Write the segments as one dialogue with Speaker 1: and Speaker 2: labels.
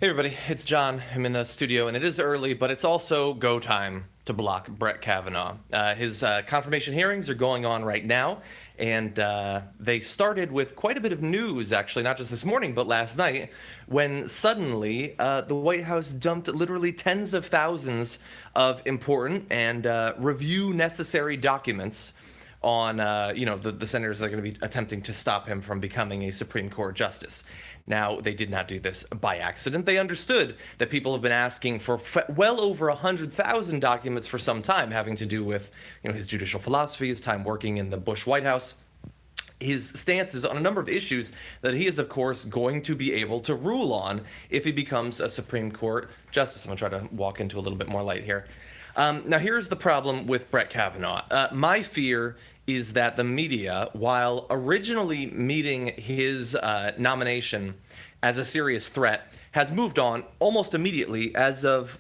Speaker 1: Hey everybody, it's John. I'm in the studio, and it is early, but it's also go time to block Brett Kavanaugh. His confirmation hearings are going on right now, and they started with quite a bit of news, actually, not just this morning, but last night, when suddenly the White House dumped literally tens of thousands of important and review necessary documents on the senators that are going to be attempting to stop him from becoming a Supreme Court justice. Now, they did not do this by accident. They understood that people have been asking for well over 100,000 documents for some time, having to do with his judicial philosophy, his time working in the Bush White House, his stances on a number of issues that he is, of course, going to be able to rule on if he becomes a Supreme Court justice. I'm going to try to walk into a little bit more light here. Now, here's the problem with Brett Kavanaugh. My fear is that the media, while originally meeting his nomination as a serious threat, has moved on almost immediately as of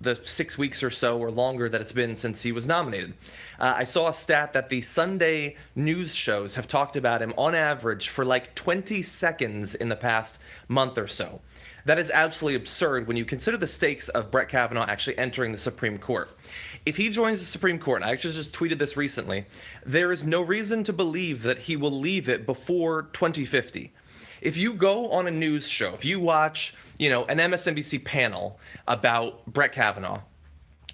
Speaker 1: the 6 weeks or so or longer that it's been since he was nominated. I saw a stat that the Sunday news shows have talked about him on average for like 20 seconds in the past month or so. That is absolutely absurd when you consider the stakes of Brett Kavanaugh actually entering the Supreme Court. If he joins the Supreme Court, and I actually just tweeted this recently, there is no reason to believe that he will leave it before 2050. If you go on a news show, if you watch, an MSNBC panel about Brett Kavanaugh,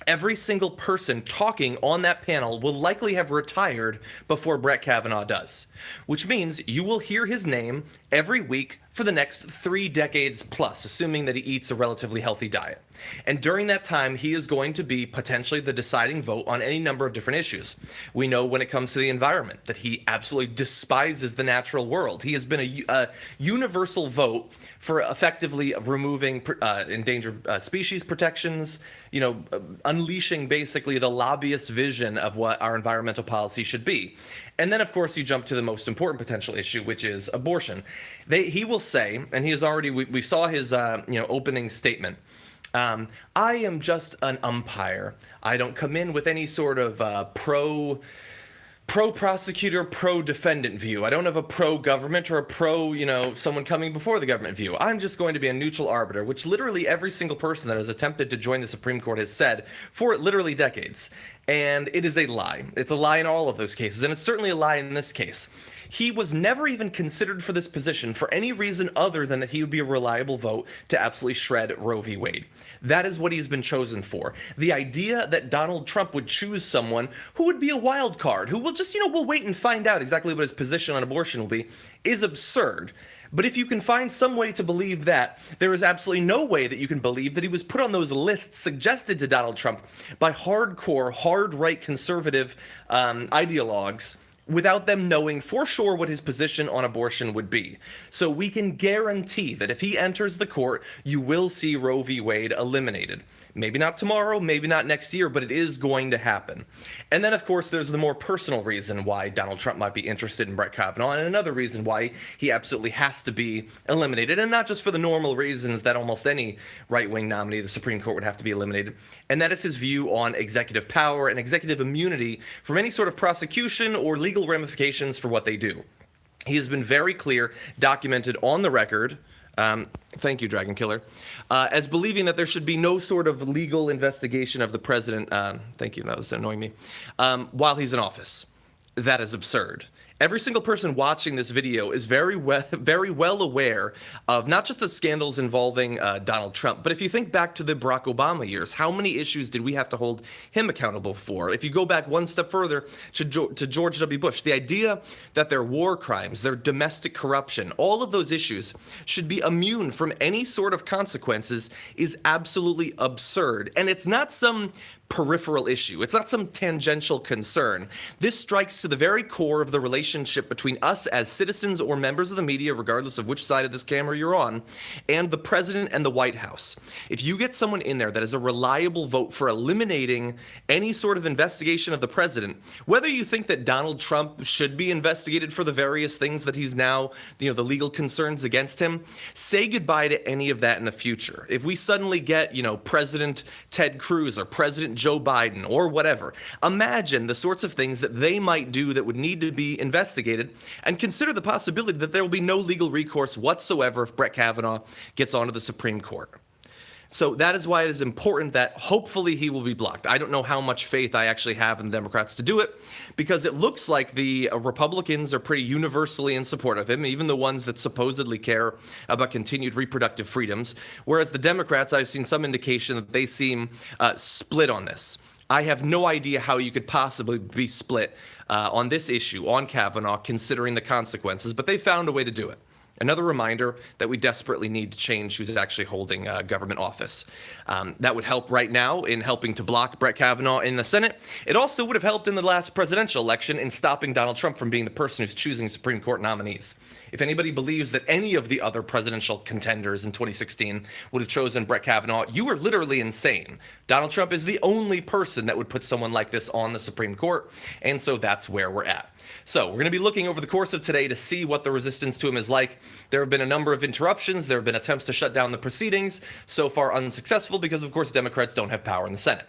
Speaker 1: every single person talking on that panel will likely have retired before Brett Kavanaugh does, which means you will hear his name every week for the next 3 decades plus, assuming that he eats a relatively healthy diet. And during that time, he is going to be potentially the deciding vote on any number of different issues. We know when it comes to the environment that he absolutely despises the natural world. He has been a universal vote for effectively removing endangered species protections, unleashing basically the lobbyist vision of what our environmental policy should be. And then, of course, you jump to the most important potential issue, which is abortion. He will say, and he has already, we saw his, opening statement. I am just an umpire. I don't come in with any sort of pro-prosecutor, pro-defendant view. I don't have a pro-government or a someone coming before the government view. I'm just going to be a neutral arbiter, which literally every single person that has attempted to join the Supreme Court has said for literally decades. And it is a lie. It's a lie in all of those cases, and it's certainly a lie in this case. He was never even considered for this position for any reason other than that he would be a reliable vote to absolutely shred Roe v. Wade. That is what he's been chosen for. The idea that Donald Trump would choose someone who would be a wild card, who will just, we'll wait and find out exactly what his position on abortion will be, is absurd. But if you can find some way to believe that, there is absolutely no way that you can believe that he was put on those lists suggested to Donald Trump by hardcore, hard-right conservative ideologues without them knowing for sure what his position on abortion would be. So we can guarantee that if he enters the court, you will see Roe v. Wade eliminated. Maybe not tomorrow, maybe not next year, but it is going to happen. And then, of course, there's the more personal reason why Donald Trump might be interested in Brett Kavanaugh, and another reason why he absolutely has to be eliminated, and not just for the normal reasons that almost any right-wing nominee of the Supreme Court would have to be eliminated, and that is his view on executive power and executive immunity from any sort of prosecution or legal ramifications for what they do. He has been very clear, documented on the record, thank you, Dragon Killer, as believing that there should be no sort of legal investigation of the president, thank you, that was annoying me, while he's in office. That is absurd. Every single person watching this video is very well aware of not just the scandals involving Donald Trump, but if you think back to the Barack Obama years, how many issues did we have to hold him accountable for? If you go back one step further to George W. Bush, the idea that their war crimes, their domestic corruption, all of those issues should be immune from any sort of consequences is absolutely absurd. And it's not some peripheral issue. It's not some tangential concern. This strikes to the very core of the relationship between us as citizens or members of the media, regardless of which side of this camera you're on, and the president and the White House. If you get someone in there that is a reliable vote for eliminating any sort of investigation of the president, whether you think that Donald Trump should be investigated for the various things that he's now, the legal concerns against him, say goodbye to any of that in the future. If we suddenly get, President Ted Cruz or President Joe Biden or whatever. Imagine the sorts of things that they might do that would need to be investigated, and consider the possibility that there will be no legal recourse whatsoever if Brett Kavanaugh gets onto the Supreme Court. So that is why it is important that hopefully he will be blocked. I don't know how much faith I actually have in the Democrats to do it, because it looks like the Republicans are pretty universally in support of him, even the ones that supposedly care about continued reproductive freedoms, whereas the Democrats, I've seen some indication that they seem split on this. I have no idea how you could possibly be split on this issue, on Kavanaugh, considering the consequences, but they found a way to do it. Another reminder that we desperately need to change who's actually holding government office. That would help right now in helping to block Brett Kavanaugh in the Senate. It also would have helped in the last presidential election in stopping Donald Trump from being the person who's choosing Supreme Court nominees. If anybody believes that any of the other presidential contenders in 2016 would have chosen Brett Kavanaugh, you are literally insane. Donald Trump is the only person that would put someone like this on the Supreme Court, and so that's where we're at. So we're going to be looking over the course of today to see what the resistance to him is like. There have been a number of interruptions. There have been attempts to shut down the proceedings, so far unsuccessful because, of course, Democrats don't have power in the Senate.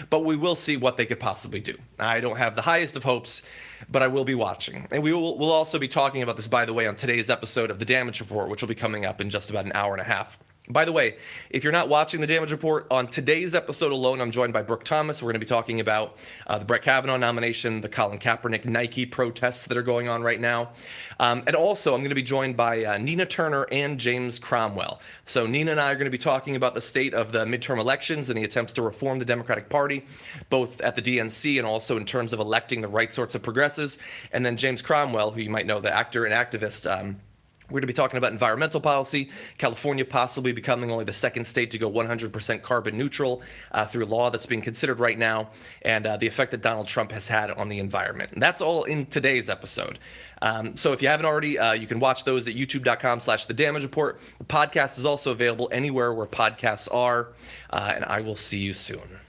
Speaker 1: But we will see what they could possibly do. I don't have the highest of hopes, but I will be watching. And we'll also be talking about this, by the way, on today's episode of The Damage Report, which will be coming up in just about an hour and a half. By the way, if you're not watching The Damage Report, on today's episode alone, I'm joined by Brooke Thomas. We're going to be talking about the Brett Kavanaugh nomination, the Colin Kaepernick Nike protests that are going on right now. And also, I'm going to be joined by Nina Turner and James Cromwell. So Nina and I are going to be talking about the state of the midterm elections and the attempts to reform the Democratic Party, both at the DNC and also in terms of electing the right sorts of progressives. And then James Cromwell, who you might know, the actor and activist, we're going to be talking about environmental policy, California possibly becoming only the second state to go 100% carbon neutral through law that's being considered right now, and the effect that Donald Trump has had on the environment. And that's all in today's episode. So if you haven't already, you can watch those at youtube.com/The Damage Report. The podcast is also available anywhere where podcasts are, and I will see you soon.